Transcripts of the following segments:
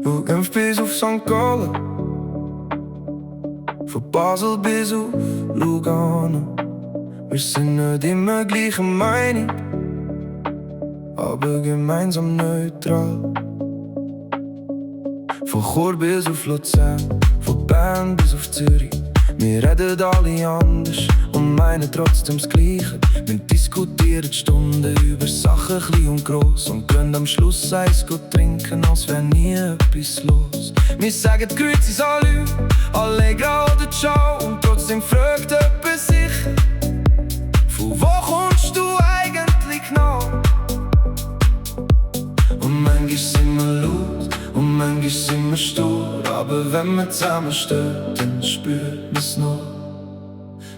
Von Genf bis auf St. Gallen, von Basel bis auf Lugano. Wir sind nicht immer gleicher Meinung, aber gemeinsam neutral. Von Chur bis auf Luzern, von Bern bis auf Zürich. Wir reden alle anders und meinen trotzdem das Gleiche. Wir diskutieren Stunden über Sachen klein und gross und gehen am Schluss Eis trinken, als wär nie etwas los. Wir sagen Grüezi, Salü, Allegra oder Ciao und trotzdem fragt jemand sicher: Von wo kommst du eigentlich genau? Und manchmal sind wir laut und manchmal sind wir stur, aber wenn wir zusammenstehen, dann spüren wir's noch.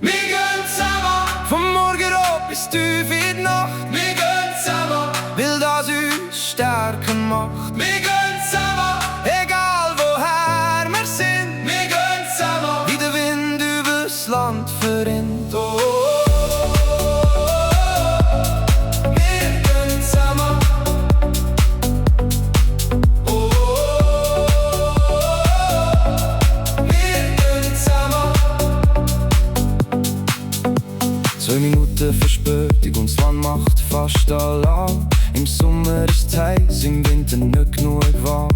Wir gehen zusammen vom Morgenrot bis tief in die Nacht. Wir gehen zusammen, weil das uns stärker macht. Wir gehen zusammen, egal woher wir sind. Wir gehen zusammen, wie der Wind übers Land verrinnt. Oh. Verspätung und das Land macht fast Alarm. Im Sommer ist es heiß, im Winter nicht genug warm.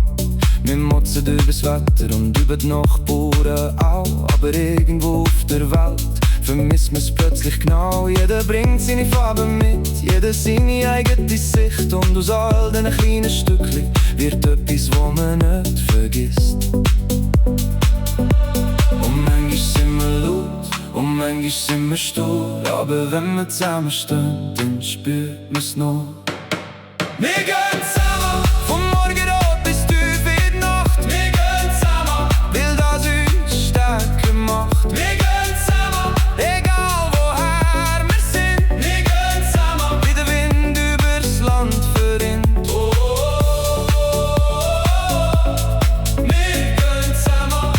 Wir motzen über das Wetter und über die Nachbarn auch. Aber irgendwo auf der Welt vermisst man's plötzlich genau. Jeder bringt seine Farben mit, jeder seine eigene Sicht. Und aus all diesen kleinen Stückchen wird etwas, was man nicht vergisst. Und manchmal sind wir laut und manchmal sind wir stur, aber wenn wir zusammenstehen, dann spürt man's noch. Wir gehen zusammen, vom Morgenrot bis tief in die Nacht. Wir gehen zusammen, weil das uns stärker macht. Wir gehen zusammen, egal woher wir sind. Wir gehen zusammen, wie der Wind übers Land verrinnt. Oh, oh, oh, oh. Wir gehen zusammen.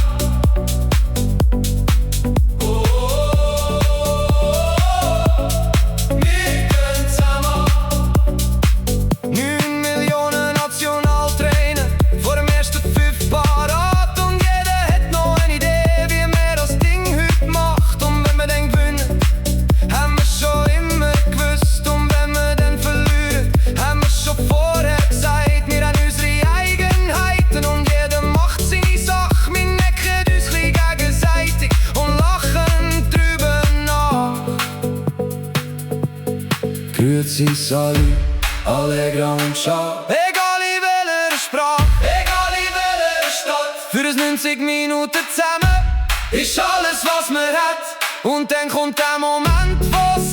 Grüezi, Salü, Allegra und Ciao. Egal in welcher Sprache, egal in welcher Stadt. Für uns 90 Minuten zusammen ist alles, was man hat. Und dann kommt der Moment, wo's